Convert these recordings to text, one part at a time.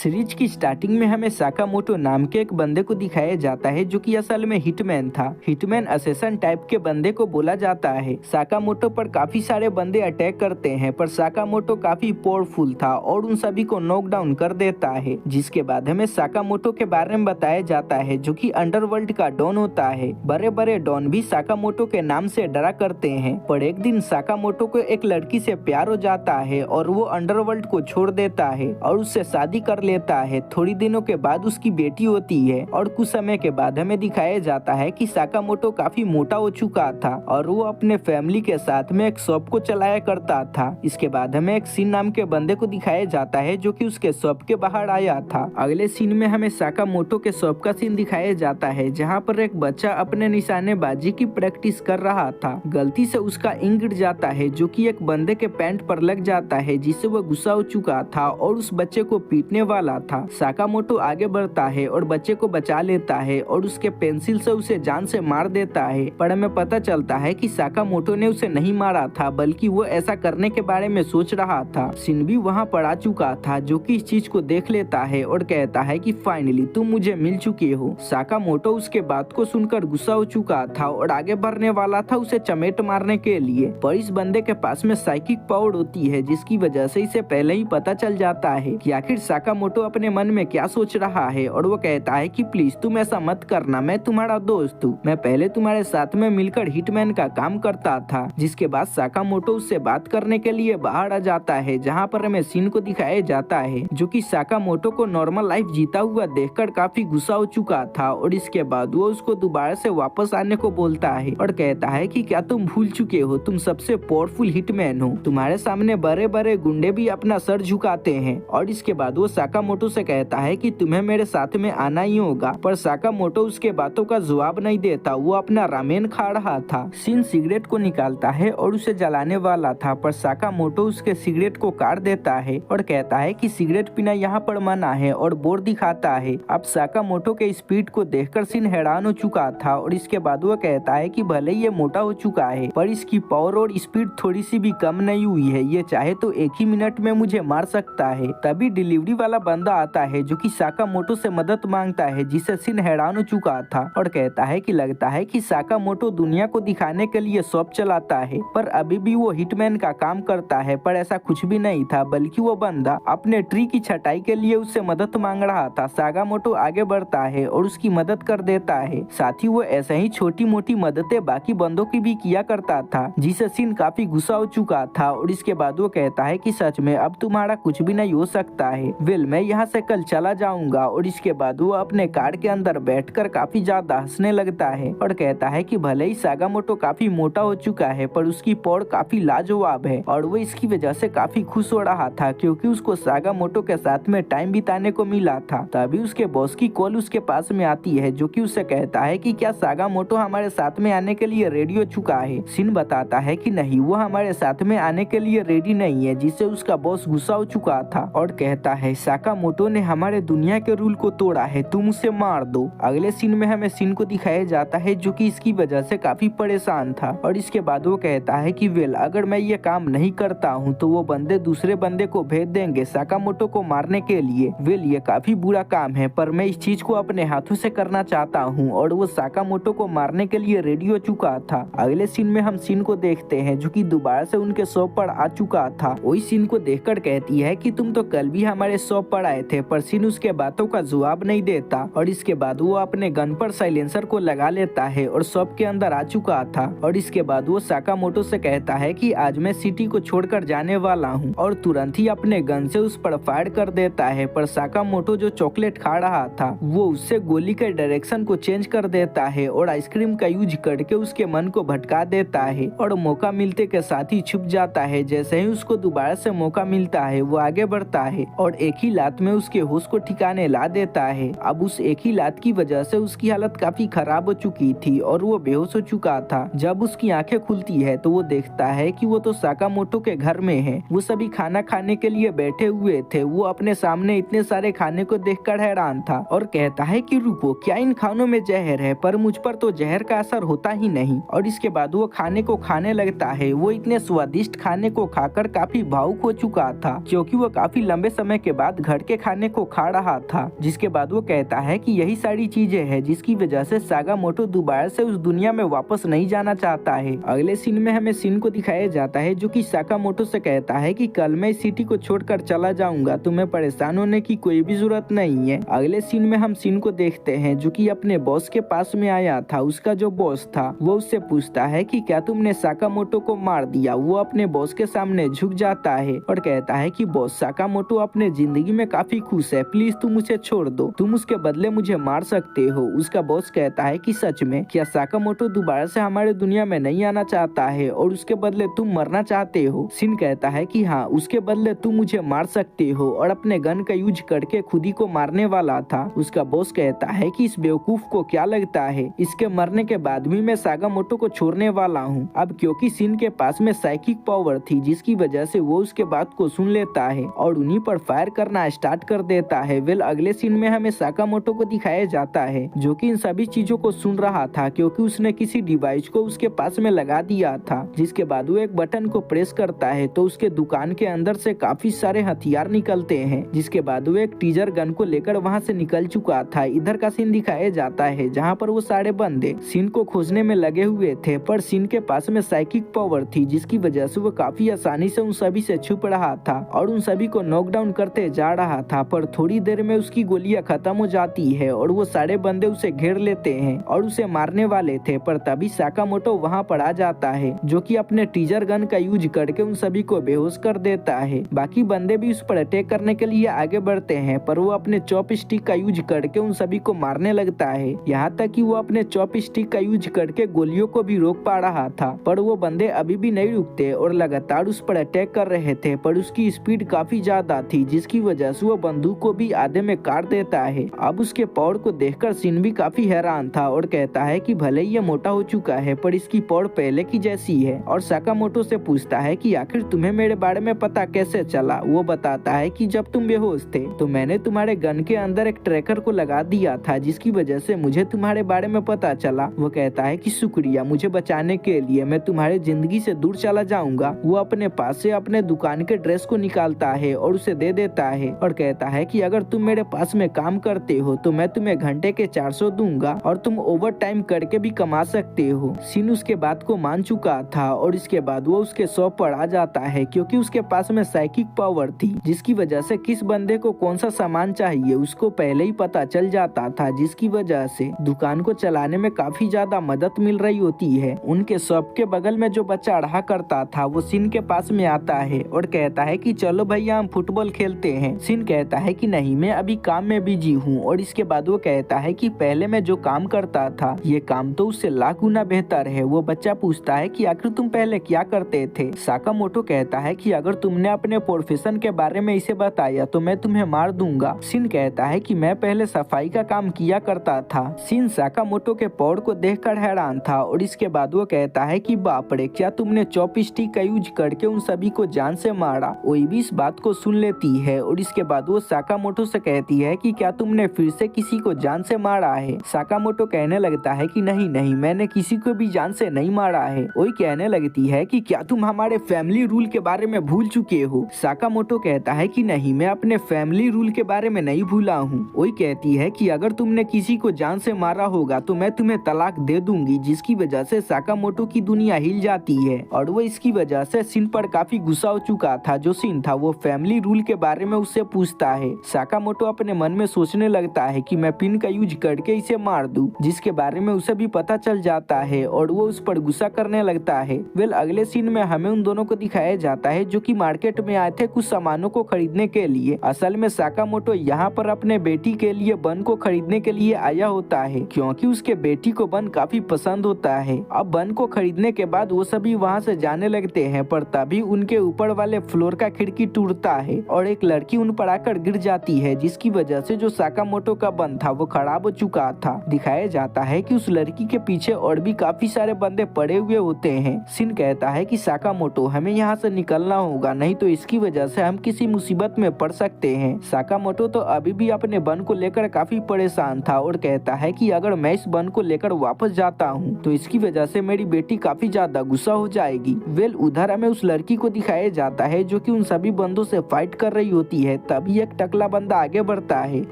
Series की starting में हमें साकामोटो नाम के एक बंदे को दिखाया जाता है जो कि असल में हिटमैन था। हिटमैन असेसन टाइप के बंदे को बोला जाता है। साकामोटो पर काफी सारे बंदे अटैक करते हैं पर साकामोटो काफी पावरफुल था और उन सभी को नॉकडाउन कर देता है। जिसके बाद हमें साकामोटो के बारे में बताया जाता है जो कि अंडरवर्ल्ड का डॉन होता है। बड़े बड़े डॉन भी साकामोटो के नाम से डरा करते हैं। पर एक दिन साकामोटो को एक लड़की से प्यार हो जाता है और वो अंडरवर्ल्ड को छोड़ देता है और उससे शादी कर लेता है। थोड़ी दिनों के बाद उसकी बेटी होती है और कुछ समय के बाद हमें दिखाया जाता है कि साकामोटो काफी मोटा हो चुका था और वो अपने फैमिली के साथ में एक शॉप को चलाया करता था। इसके बाद हमें एक सीन नाम के बंदे को दिखाया जाता है जो कि उसके शॉप के बाहर आया था। अगले सीन में हमें साकामोटो के शॉप का सीन दिखाया जाता है जहाँ पर एक बच्चा अपने निशानेबाजी की प्रैक्टिस कर रहा था। गलती से उसका इंक गिर जाता है जो कि एक बंदे के पैंट पर लग जाता है जिससे वह गुस्सा हो चुका था और उस बच्चे को पीटने वाला था। साकामोटो आगे बढ़ता है और बच्चे को बचा लेता है और उसके पेंसिल से उसे जान से मार देता है। पर हमें पता चलता है कि साकामोटो ने उसे नहीं मारा था बल्कि वो ऐसा करने के बारे में सोच रहा था। शिन भी वहाँ पर आ चुका था जो कि इस चीज को देख लेता है और कहता है कि फाइनली तुम मुझे मिल चुके हो। साकामोटो उसके बात को सुनकर गुस्सा हो चुका था और आगे बढ़ने वाला था उसे चमेट मारने के लिए। पर इस बंदे के पास में साइकिक पावर होती है जिसकी वजह से इसे पहले ही पता चल जाता है कि आखिर साकामोटो अपने मन में क्या सोच रहा है और वो कहता है कि प्लीज तुम ऐसा मत करना, मैं तुम्हारा दोस्त हूँ। मैं पहले तुम्हारे साथ में मिलकर हिटमैन का काम करता था। जिसके बाद साकामोटो उससे बात करने के लिए बाहर आ जाता है जहाँ पर हमें शिन को दिखाया जाता है जो कि साकामोटो को नॉर्मल लाइफ जीता हुआ देखकर काफी गुस्सा हो चुका था और इसके बाद वो उसको दोबारा से वापस आने को बोलता है और कहता है कि क्या तुम भूल चुके हो, तुम सबसे पावरफुल हिटमैन हो, तुम्हारे सामने बड़े बड़े गुंडे भी अपना सर झुकाते हैं। और इसके बाद वो साकामोटो से कहता है कि तुम्हें मेरे साथ में आना ही होगा। पर साकामोटो उसके बातों का जवाब नहीं देता, वो अपना रामेन खा रहा था। शिन सिगरेट को निकालता है और उसे जलाने वाला था पर साकामोटो उसके सिगरेट को काट देता है और कहता है कि सिगरेट पीना यहाँ पर मना है और बोर्ड दिखाता है। अब साकामोटो के स्पीड को देखकर शिन हैरान हो चुका था और इसके बाद वो कहता है कि भले ये मोटा हो चुका है पर इसकी पावर और स्पीड थोड़ी सी भी कम नहीं हुई है, ये चाहे तो एक ही मिनट में मुझे मार सकता है। तभी डिलीवरी वाला बंदा आता है जो कि साकामोटो से मदद मांगता है जिससे शिन हैरान हो चुका था और कहता है कि लगता है कि साकामोटो दुनिया को दिखाने के लिए शॉप चलाता है पर अभी भी वो हिटमैन का काम करता है। पर ऐसा कुछ भी नहीं था बल्कि वो बंदा अपने ट्री की छटाई के लिए उससे मदद मांग रहा था। साकामोटो आगे बढ़ता है और उसकी मदद कर देता है। साथ ही वो ऐसे ही छोटी मोटी मददें बाकी बंदों की भी किया करता था जिससे शिन काफी गुस्सा हो चुका था और इसके बाद वो कहता है कि सच में अब तुम्हारा कुछ भी नहीं हो सकता है, वेल मैं यहाँ से कल चला जाऊंगा। और इसके बाद वो अपने कार के अंदर बैठकर काफी ज्यादा हंसने लगता है और कहता है कि भले ही साकामोटो काफी मोटा हो चुका है पर उसकी पावर काफी लाजवाब है और वो इसकी वजह से काफी खुश हो रहा था क्योंकि उसको साकामोटो के साथ में टाइम बिताने को मिला था। तभी उसके बॉस की कॉल उसके पास में आती है जो कि उससे कहता है कि क्या साकामोटो हमारे साथ में आने के लिए रेडी हो चुका है। शिन बताता है कि नहीं, वो हमारे साथ में आने के लिए रेडी नहीं है जिससे उसका बॉस गुस्सा हो चुका था और कहता है साकामोटो ने हमारे दुनिया के रूल को तोड़ा है, तुम उसे मार दो। अगले सीन में हमें शिन को दिखाया जाता है जो कि इसकी वजह से काफी परेशान था और इसके बाद वो कहता है कि वेल अगर मैं ये काम नहीं करता हूँ तो वो बंदे दूसरे बंदे को भेज देंगे साकामोटो को मारने के लिए। वेल ये काफी बुरा काम है पर मैं इस चीज को अपने हाथों से करना चाहता हूँ और वो साकामोटो को मारने के लिए रेडी हो चुका था। अगले सीन में हम शिन को देखते हैं जो कि दोबारा से उनके शॉप पर आ चुका था। वही शिन को देखकर कहती है कि तुम तो कल भी हमारे शॉप पर आए थे। पर शिन उसके बातों का जवाब नहीं देता और इसके बाद वो अपने गन पर साइलेंसर को लगा लेता है और शॉप के अंदर आ चुका था। और इसके बाद वो साकामोटो से कहता है कि आज मैं सिटी को छोड़कर जाने वाला हूँ और तुरंत ही अपने गन से उस पर फायर कर देता है। पर साकामोटो जो चॉकलेट खा रहा था वो उससे गोली के डायरेक्शन को चेंज कर देता है और आइसक्रीम का यूज करके उसके मन को भटका देता है और मौका मिलते के साथ ही छुप जाता है। जैसे ही उसको दोबारा से मौका मिलता है वो आगे बढ़ता है और एक ही लात में उसके होश को ठिकाने ला देता है। अब उस एक ही लात की वजह से उसकी हालत काफी खराब हो चुकी थी और वो बेहोश हो चुका था। जब उसकी आंखें खुलती है तो वो देखता है कि वो तो साकामोटो के घर में है। वो सभी खाना खाने के लिए बैठे हुए थे। वो अपने सामने इतने सारे खाने को देखकर हैरान था और कहता है कि रुको, क्या इन खानों में जहर है? पर मुझ पर तो जहर का असर होता ही नहीं। और इसके बाद वो खाने को खाने लगता है। वो इतने स्वादिष्ट खाने को खाकर काफी भावुक हो चुका था क्योंकि वो काफी लंबे समय के बाद घर घर के खाने को खा रहा था, जिसके बाद वो कहता है कि यही सारी चीजें हैं जिसकी वजह से सागामोटो दोबारा से उस दुनिया में वापस नहीं जाना चाहता है। अगले सीन में हमें सिन को दिखाया जाता है जो कि साकामोटो से कहता है कि कल मैं इस सिटी को छोड़कर चला जाऊंगा, तुम्हें परेशान होने की कोई भी जरूरत नहीं है। अगले सीन में हम सिन को देखते हैं जो कि अपने बॉस के पास में आया था। उसका जो बॉस था वो उससे पूछता है कि क्या तुमने साकामोटो को मार दिया। वो अपने बॉस के सामने झुक जाता है और कहता है कि बॉस, साकामोटो अपने जिंदगी में काफी खुश है, प्लीज तुम उसे छोड़ दो, तुम उसके बदले मुझे मार सकते हो। उसका बॉस कहता है कि सच में क्या साकामोटो दोबारा से हमारे दुनिया में नहीं आना चाहता है और उसके बदले तुम मरना चाहते हो। सिन कहता है कि हाँ, उसके बदले तुम मुझे मार सकते हो और अपने गन का यूज करके खुद ही को मारने वाला था। उसका बॉस कहता है कि इस बेवकूफ को क्या लगता है, इसके मरने के बाद भी मैं सागामोटो को छोड़ने वाला हूँ। अब क्योंकि सिन के पास में साइकिक पावर थी जिसकी वजह से वो उसके बात को सुन लेता है और उन्हीं पर फायर करना स्टार्ट कर देता है। वेल अगले सीन में हमें साकामोटो को दिखाया जाता है जो कि इन सभी चीजों को सुन रहा था क्योंकि उसने किसी डिवाइस को उसके पास में लगा दिया था। जिसके बाद वो एक बटन को प्रेस करता है तो उसके दुकान के अंदर से काफी सारे हथियार निकलते हैं। जिसके बाद वो एक टीजर गन को लेकर वहाँ से निकल चुका था। इधर का सीन दिखाया जाता है जहाँ पर वो सारे बंदे सिन को खोजने में लगे हुए थे, पर सिन के पास में साइकिक पावर थी जिसकी वजह से वो काफी आसानी से उन सभी से छुप रहा था और उन सभी को नॉकडाउन करते जा रहा था। पर थोड़ी देर में उसकी गोलियां खत्म हो जाती है और वो सारे बंदे उसे घेर लेते हैं और उसे मारने वाले थे, पर तभी साकामोटो वहाँ पर आ जाता है जो कि अपने टीजर गन का यूज करके उन सभी को बेहोश कर देता है। बाकी बंदे भी उस पर अटैक करने के लिए आगे बढ़ते हैं पर वो अपने चॉप स्टिक का यूज करके उन सभी को मारने लगता है। यहाँ तक कि वो अपने चॉप स्टिक का यूज करके गोलियों को भी रोक पा रहा था, पर वो बंदे अभी भी नहीं रुकते और लगातार उस पर अटैक कर रहे थे। पर उसकी स्पीड काफी ज्यादा थी जिसकी वजह से वो बंदूक को भी आधे में काट देता है। अब उसके पावर को देखकर सिन भी काफी हैरान था और कहता है कि भले ही ये मोटा हो चुका है पर इसकी पावर पहले की जैसी है। और साकामोटो से पूछता है कि आखिर तुम्हें मेरे बारे में पता कैसे चला। वो बताता है कि जब तुम बेहोश थे तो मैंने तुम्हारे गन के अंदर एक ट्रैकर को लगा दिया था जिसकी वजह से मुझे तुम्हारे बारे में पता चला। वो कहता है कि शुक्रिया मुझे बचाने के लिए, मैं तुम्हारे जिंदगी से दूर चला जाऊंगा। वो अपने पास से अपने दुकान के ड्रेस को निकालता है और उसे दे देता है और कहता है कि अगर तुम मेरे पास में काम करते हो तो मैं तुम्हें घंटे के 400 दूंगा और तुम ओवर टाइम करके भी कमा सकते हो। सिन उसके बात को मान चुका था और इसके बाद वो उसके शॉप पर आ जाता है क्योंकि उसके पास में साइकिक पावर थी जिसकी वजह से किस बंदे को कौन सा सामान चाहिए उसको पहले ही पता चल जाता था, जिसकी वजह से दुकान को चलाने में काफी ज्यादा मदद मिल रही होती है। उनके शॉप के बगल में जो बच्चा रहा करता था वो सिन के पास में आता है और कहता है कि चलो भैया हम फुटबॉल खेलते हैं। सिन कहता है कि नहीं, मैं अभी काम में बिजी हूँ। और इसके बाद वो कहता है कि पहले मैं जो काम करता था ये काम तो उससे लाख गुना बेहतर है। वो बच्चा पूछता है कि आखिर तुम पहले क्या करते थे। साकामोटो कहता है कि अगर तुमने अपने प्रोफेशन के बारे में इसे बताया तो मैं तुम्हें मार दूंगा। सिन कहता है कि मैं पहले सफाई का काम किया करता था। सिन साकामोटो के पावर को देखकर हैरान था और इसके बाद वो कहता है कि बाप रे, क्या तुमने चॉपस्टिक का यूज करके उन सभी को जान से मारा। ओई भी इस बात को सुन लेती है और इसके बाद वो साकामोटो से कहती है कि क्या तुमने फिर से किसी को जान से मारा है। साकामोटो कहने लगता है कि नहीं नहीं, मैंने किसी को भी जान से नहीं मारा है। ओई कहने लगती है कि क्या तुम हमारे फैमिली रूल के बारे में भूल चुके हो। साकामोटो कहता है कि नहीं, मैं अपने फैमिली रूल के बारे में नहीं भूला हूँ। ओई कहती है कि अगर तुमने किसी को जान से मारा होगा तो मैं तुम्हें तलाक दे दूंगी, जिसकी वजह से साकामोटो की दुनिया हिल जाती है और वो इसकी वजह से सिन पर काफी गुस्सा हो चुका था। जो सिन था वो फैमिली रूल के बारे में उससे पूछता है। साकामोटो अपने मन में सोचने लगता है कि मैं पिन का यूज करके इसे मार दूं, जिसके बारे में उसे भी पता चल जाता है और वो उस पर गुस्सा करने लगता है। वेल अगले सीन में हमें उन दोनों को दिखाया जाता है जो कि मार्केट में आए थे कुछ सामानों को खरीदने के लिए। असल में साकामोटो यहाँ पर अपने बेटी के लिए बन को खरीदने के लिए आया होता है क्योंकि उसके बेटी को बन काफी पसंद होता है। अब बन को खरीदने के बाद वो सभी वहाँ से जाने लगते हैं, पर तभी उनके ऊपर वाले फ्लोर का खिड़की टूटता है और एक लड़की उन पर आकर गिर जाती है, जिसकी वजह से जो साकामोटो का बन था वो खराब हो चुका था। दिखाया जाता है कि उस लड़की के पीछे और भी काफी सारे बंदे पड़े हुए होते हैं। सिन कहता है कि साकामोटो हमें यहाँ से निकलना होगा, नहीं तो इसकी वजह से हम किसी मुसीबत में पड़ सकते हैं। साकामोटो तो अभी भी अपने बन को लेकर काफी परेशान था और कहता है कि अगर मैं इस बन को लेकर वापस जाता हूँ तो इसकी वजह से मेरी बेटी काफी ज्यादा गुस्सा हो जाएगी। वेल उधर हमें उस लड़की को दिखाया जाता है जो कि उन सभी बंदों से फाइट कर रही होती है है तभी एक टकला बंदा आगे बढ़ता है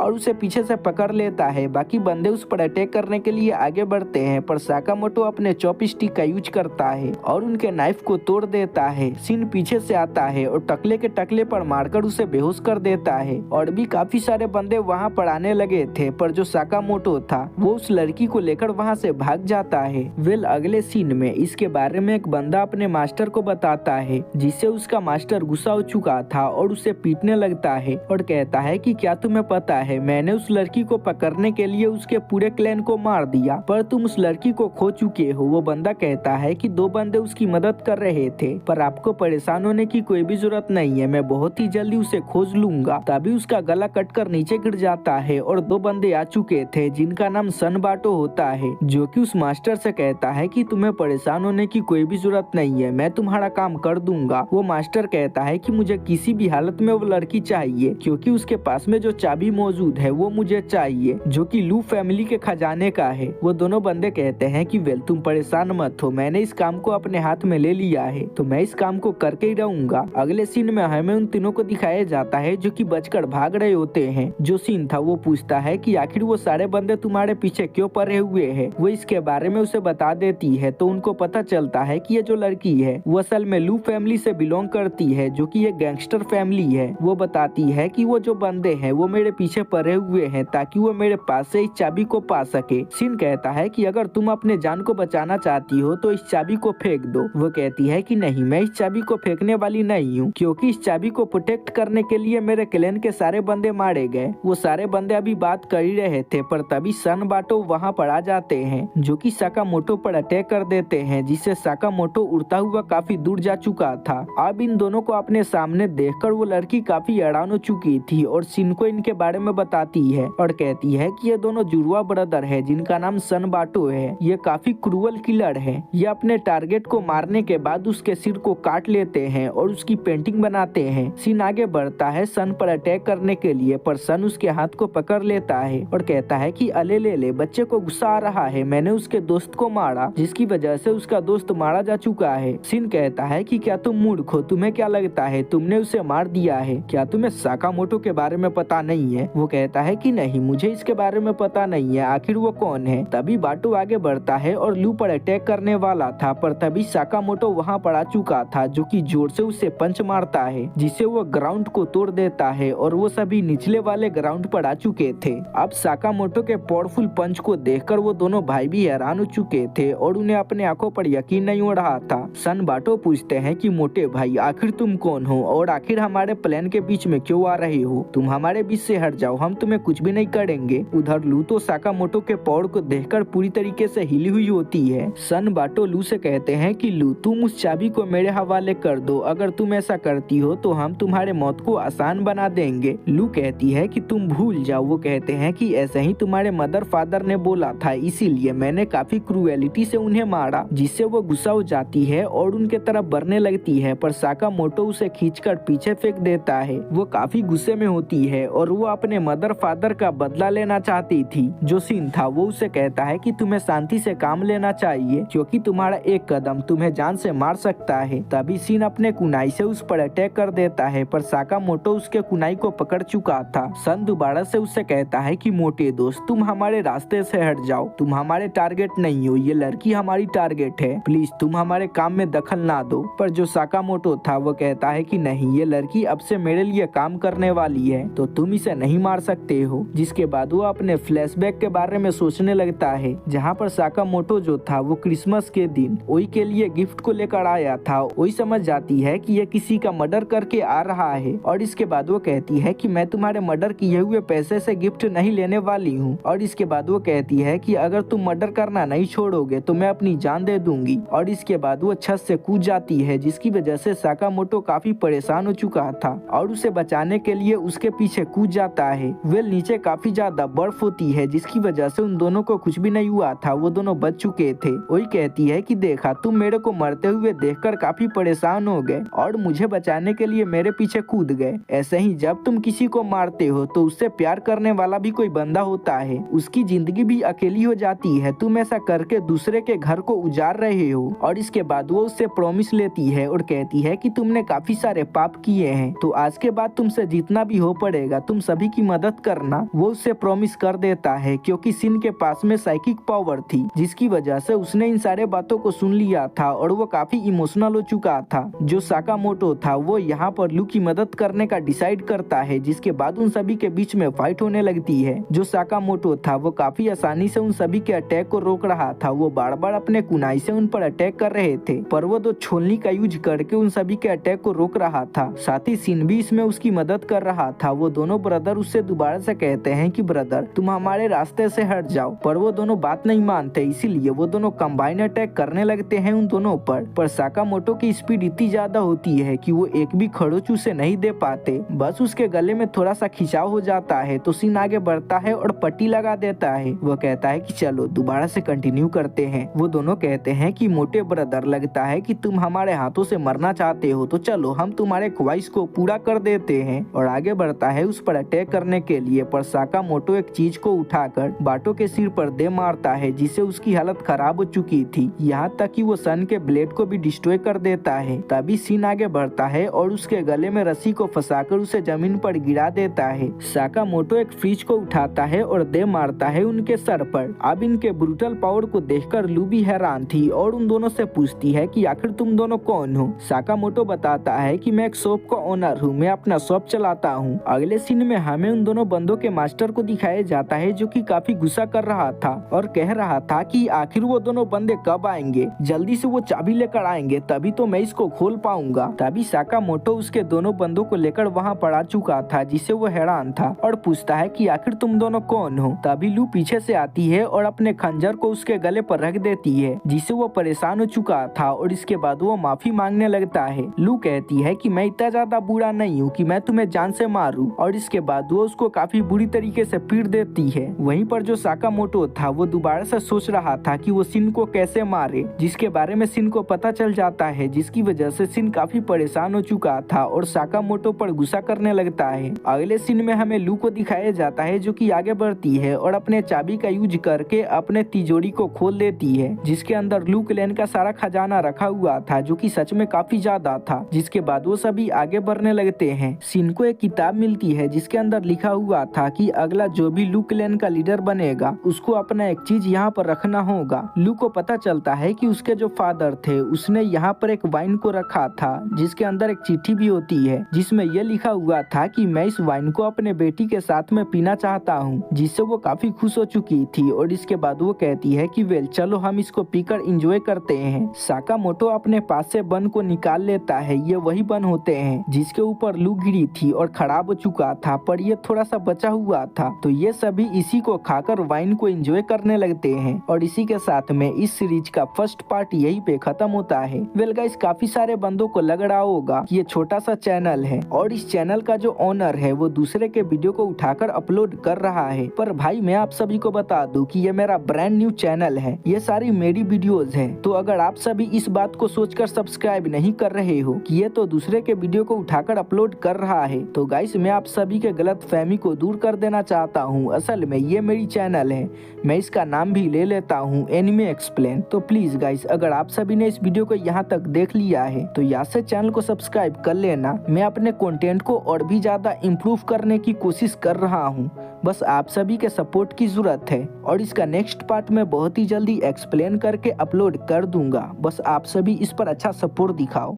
और उसे पीछे से पकड़ लेता है। बाकी बंदे उस पर अटैक करने के लिए आगे बढ़ते हैं पर साकामोटो अपने चॉपस्टिक का यूज करता है और उनके नाइफ को तोड़ देता है। सिन पीछे से आता है और टकले के टकले पर मारकर उसे बेहोश कर देता है। और भी काफी सारे बंदे वहाँ पर आने लगे थे पर जो साकामोटो था वो उस लड़की को लेकर वहाँ से भाग जाता है। वेल अगले सीन में इसके बारे में एक बंदा अपने मास्टर को बताता है जिससे उसका मास्टर गुस्सा हो चुका था और उसे पीटने लगता है और कहता है कि क्या तुम्हें पता है मैंने उस लड़की को पकड़ने के लिए उसके पूरे क्लैन को मार दिया पर तुम उस लड़की को खो चुके हो। वो बंदा कहता है कि 2 बंदे उसकी मदद कर रहे थे पर आपको परेशान होने की कोई भी जरूरत नहीं है, मैं बहुत ही जल्दी उसे खोज लूंगा। तभी उसका गला कटकर नीचे गिर जाता है और 2 बंदे आ चुके थे जिनका नाम सनबाटो होता है जो कि उस मास्टर से कहता है कि तुम्हें परेशान होने की कोई भी जरूरत नहीं है, मैं तुम्हारा काम कर दूंगा। वो मास्टर कहता है कि मुझे किसी भी हालत में वो लड़की चाहिए क्योंकि उसके पास में जो चाबी मौजूद है वो मुझे चाहिए जो कि लू फैमिली के खजाने का है। वो दोनों बंदे कहते हैं कि वेल तुम परेशान मत हो, मैंने इस काम को अपने हाथ में ले लिया है तो मैं इस काम को करके ही रहूंगा। अगले सीन में हमें उन तीनों को दिखाया जाता है जो कि बचकर भाग रहे होते हैं। जो सीन था वो पूछता है कि आखिर वो सारे बंदे तुम्हारे पीछे क्यों पड़े हुए हैं। वो इसके बारे में उसे बता देती है तो उनको पता चलता है कि ये जो लड़की है वो असल में लू फैमिली से बिलोंग करती है जो कि एक गैंगस्टर फैमिली है। वो बताती है कि वो जो बंदे हैं वो मेरे पीछे पड़े हुए हैं ताकि वो मेरे पास से इस चाबी को पा सके। सिन कहता है कि अगर तुम अपने जान को बचाना चाहती हो तो इस चाबी को फेंक दो। वो कहती है कि नहीं, मैं इस चाबी को फेंकने वाली नहीं हूँ क्योंकि इस चाबी को प्रोटेक्ट करने के लिए मेरे क्लैन के सारे बंदे मारे गए। वो सारे बंदे अभी बात कर ही रहे थे पर तभी सनबाटो वहाँ पर आ जाते हैं जो कि साकामोटो पर अटैक कर देते हैं जिससे साकामोटो उड़ता हुआ काफी दूर जा चुका था। अब इन दोनों को अपने सामने देखकर वो लड़की काफी हैरान हो चुकी थी और सिन को इनके बारे में बताती है और कहती है कि ये दोनों जुड़वा ब्रदर है जिनका नाम सनबाटो है। ये काफी क्रूअल किलर है। ये अपने टारगेट को मारने के बाद उसके सिर को काट लेते हैं और उसकी पेंटिंग बनाते हैं। सिन आगे बढ़ता है सन पर अटैक करने के लिए पर सन उसके हाथ को पकड़ लेता है और कहता है कि अले ले बच्चे को गुस्सा आ रहा है, मैंने उसके दोस्त को मारा जिसकी वजह से उसका दोस्त मारा जा चुका है। सिन कहता है कि क्या तुम मूर्ख हो, तुम्हें क्या लगता है तुमने उसे मार दिया है, क्या तुम्हें साकामोटो के बारे में पता नहीं है। वो कहता है कि नहीं, मुझे इसके बारे में पता नहीं है, आखिर वो कौन है। तभी बाटो आगे बढ़ता है और लू पर अटैक करने वाला था पर तभी साकामोटो वहाँ पर आ चुका था जो कि जोर से उसे पंच मारता है जिससे वो ग्राउंड को तोड़ देता है और वो सभी निचले वाले ग्राउंड पर आ चुके थे। अब साकामोटो के पावरफुल पंच को देखकर वो दोनों भाई भी हैरान हो चुके थे और उन्हें अपने आंखों पर यकीन नहीं हो रहा था। सनबाटो पूछते हैं कि मोटे भाई आखिर तुम कौन हो और आखिर हमारे प्लान के बीच में क्यों आ रहे हो, तुम हमारे बीच से हट जाओ, हम तुम्हें कुछ भी नहीं करेंगे। उधर लू तो साकामोटो के पावर को देखकर पूरी तरीके से हिली हुई होती है। सनबाटो लू से कहते हैं कि लू तुम उस चाबी को मेरे हवाले कर दो, अगर तुम ऐसा करती हो तो हम तुम्हारे मौत को आसान बना देंगे। लू कहती है कि तुम भूल जाओ। वो कहते हैं कि ऐसे ही तुम्हारे मदर फादर ने बोला था, इसीलिए मैंने काफी क्रूएलिटी से उन्हें मारा, जिससे वो गुस्सा हो जाती है और उनके तरफ बढ़ने लगती है पर साकामोटो उसे खींचकर पीछे फेंक देता है। वो काफी गुस्से में होती है और वो अपने मदर फादर का बदला लेना चाहती थी। जो सीन था वो उसे कहता है कि तुम्हें शांति से काम लेना चाहिए क्योंकि तुम्हारा एक कदम तुम्हें जान से मार सकता है। तभी सीन अपने कुनाई से उस पर अटैक कर देता है पर साकामोटो उसके कुनाई को पकड़ चुका था। सन दोबारा से उससे कहता है कि मोटे दोस्त तुम हमारे रास्ते से हट जाओ, तुम हमारे टारगेट नहीं हो, ये लड़की हमारी टारगेट है, प्लीज तुम हमारे काम में दखल ना दो। पर जो साकामोटो था वो कहता है कि नहीं, ये लड़की अब से मेरे लिए काम करने वाली है तो तुम इसे नहीं मार सकते हो। जिसके बाद वो अपने फ्लैशबैक के बारे में सोचने लगता है जहाँ पर साकामोटो जो था वो क्रिसमस के दिन ओई के लिए गिफ्ट को लेकर आया था। ओई समझ जाती है कि ये किसी का मर्डर करके आ रहा है और इसके बाद वो कहती है कि मैं तुम्हारे मर्डर किए हुए पैसे से गिफ्ट नहीं लेने वाली हूँ। और इसके बाद वो कहती है कि अगर तुम मर्डर करना नहीं छोड़ोगे तो मैं अपनी जान दे दूंगी। और इसके बाद वो छत से कूद जाती है जिसकी वजह से साकामोटो काफी परेशान हो चुका था और उसे बचाने के लिए उसके पीछे कूद जाता है। वेल नीचे काफी ज्यादा बर्फ होती है जिसकी वजह से उन दोनों को कुछ भी नहीं हुआ था, वो दोनों बच चुके थे। वही कहती है कि देखा, तुम मेरे को मरते हुए देखकर काफी परेशान हो गए और मुझे बचाने के लिए मेरे पीछे कूद गए। ऐसे ही जब तुम किसी को मारते हो तो उससे प्यार करने वाला भी कोई बंदा होता है, उसकी जिंदगी भी अकेली हो जाती है, तुम ऐसा करके दूसरे के घर को उजाड़ रहे हो। और इसके बाद वो उससे प्रॉमिस लेती है और कहती है कि तुमने काफी सारे पाप किए हैं तो आज के बाद बाद तुमसे जितना भी हो पड़ेगा तुम सभी की मदद करना, वो उससे प्रॉमिस कर देता है क्योंकि सिन के पास में साइकिक पावर थी, जिसकी वजह से उसने इन सारे बातों को सुन लिया था और वो काफी इमोशनल हो चुका था। जो साकामोटो था वो यहाँ पर लू की मदद करने का डिसाइड करता है, जिसके बाद उन सभी के बीच में फाइट होने लगती है। जो साकामोटो था वो काफी आसानी से उन सभी के अटैक को रोक रहा था। वो बार बार अपने कुनाई से उन पर अटैक कर रहे थे, पर वो दो छोलनी का यूज करके उन सभी के अटैक को रोक रहा था। साथ ही सिन भी इसमें उसकी मदद कर रहा था। वो दोनों ब्रदर उससे दोबारा से कहते हैं कि ब्रदर तुम हमारे रास्ते से हट जाओ, पर वो दोनों बात नहीं मानते, इसीलिए वो दोनों कंबाइन अटैक करने लगते हैं उन दोनों पर साकामोटो की स्पीड इतनी ज्यादा होती है कि वो एक भी खड़ोच उसे नहीं दे पाते। बस उसके गले में थोड़ा सा खिंचाव हो जाता है तो सिन आगे बढ़ता है और पट्टी लगा देता है। वो कहता है कि चलो दोबारा से कंटिन्यू करते हैं। वो दोनों कहते हैं कि मोटे ब्रदर, लगता है कि तुम हमारे हाथों से मरना चाहते हो, तो चलो हम तुम्हारे ख्वाहिश को पूरा कर देते हैं, और आगे बढ़ता है उस पर अटैक करने के लिए। पर साकामोटो एक चीज को उठाकर बाटो के सिर पर दे मारता है, जिससे उसकी हालत खराब हो चुकी थी, यहाँ तक कि वो सन के ब्लेड को भी डिस्ट्रॉय कर देता है। तभी सिन आगे बढ़ता है और उसके गले में रस्सी को फंसाकर उसे जमीन पर गिरा देता है। साकामोटो एक फ्रिज को उठाता है और दे मारता है उनके सर पर। अब इनके ब्रूटल पावर को देखकर लू भी हैरान थी और उन दोनों से पूछती है कि आखिर तुम दोनों कौन हो। साकामोटो बताता है कि मैं एक शॉप का ओनर हूँ, मैं अपना शॉप चलाता हूँ। अगले सीन में हमें उन दोनों बंदों के मास्टर को दिखाया जाता है, जो कि काफी गुस्सा कर रहा था और कह रहा था कि आखिर वो दोनों बंदे कब आएंगे, जल्दी से वो चाबी लेकर आएंगे तभी तो मैं इसको खोल पाऊंगा। तभी साकामोटो उसके दोनों बंदों को लेकर वहाँ पर आ चुका था, जिससे वो हैरान था और पूछता है कि आखिर तुम दोनों कौन हो। तभी लू पीछे से आती है और अपने खंजर को उसके गले पर रख देती है, जिससे वो परेशान हो चुका था और इसके बाद वो माफी मांगने लगता है। लू कहती है कि मैं इतना ज्यादा बुरा नहीं हूँ कि मैं तुम्हें जान से मारूं, और इसके बाद वो उसको काफी बुरी तरीके से पीट देती है। वहीं पर जो साकामोटो था वो दोबारा से सोच रहा था कि वो सिन को कैसे मारे, जिसके बारे में सिन को पता चल जाता है, जिसकी वजह से सिन काफी परेशान हो चुका था और साकामोटो पर गुस्सा करने लगता है। अगले सीन में हमें लू को दिखाया जाता है, जो कि आगे बढ़ती है और अपने चाबी का यूज करके अपने तिजोरी को खोल देती है, जिसके अंदर लू क्लैन का सारा खजाना रखा हुआ था, जो कि सच में काफी ज्यादा था। जिसके बाद वो सभी आगे बढ़ने लगते हैं। सिन को एक किताब मिलती है जिसके अंदर लिखा हुआ था कि अगला जो भी लू क्लैन का लीडर बनेगा उसको अपना एक चीज यहाँ पर रखना होगा। लू को पता चलता है कि उसके जो फादर थे उसने यहाँ पर एक वाइन को रखा था, जिसके अंदर एक चिट्ठी भी होती है जिसमें यह लिखा हुआ था कि मैं इस वाइन को अपने बेटी के साथ में पीना चाहता हूँ, जिससे वो काफी खुश हो चुकी थी। और इसके बाद वो कहती है कि वेल चलो हम इसको पीकर एंजॉय करते हैं। साकामोटो अपने पास से बन को निकाल लेता है। ये वही बन होते हैं जिसके ऊपर लू गिरी थी और खराब हो चुका था, पर ये थोड़ा सा बचा हुआ था। तो ये सभी इसी को खाकर वाइन को एंजॉय करने लगते हैं। और इसी के साथ में इस सीरीज का फर्स्ट पार्ट यही पे खत्म होता है। वेल गाइस, काफी सारे बंदों को लग रहा होगा कि ये छोटा सा चैनल है और इस चैनल का जो ओनर है वो दूसरे के वीडियो को उठाकर अपलोड कर रहा है, पर भाई मैं आप सभी को बता दूं कि ये मेरा ब्रांड न्यू चैनल है, ये सारी मेरी वीडियोस है। तो अगर आप सभी इस बात को सोचकर सब्सक्राइब नहीं कर रहे हो कि ये तो दूसरे के वीडियो को उठाकर अपलोड कर रहा है, तो गाइस मैं आप सभी के गलत फहमी को दूर कर देना चाहता हूँ। असल में ये मेरी चैनल है, मैं इसका नाम भी ले लेता हूँ एनिमे एक्सप्लेन। तो प्लीज गाइस, अगर आप सभी ने इस वीडियो को यहाँ तक देख लिया है तो यहाँ से चैनल को सब्सक्राइब कर लेना। मैं अपने कंटेंट को और भी ज्यादा इम्प्रूव करने की कोशिश कर रहा हूँ, बस आप सभी के सपोर्ट की जरूरत है। और इसका नेक्स्ट पार्ट मैं बहुत ही जल्दी एक्सप्लेन करके अपलोड कर दूंगा, बस आप सभी इस पर अच्छा सपोर्ट दिखाओ।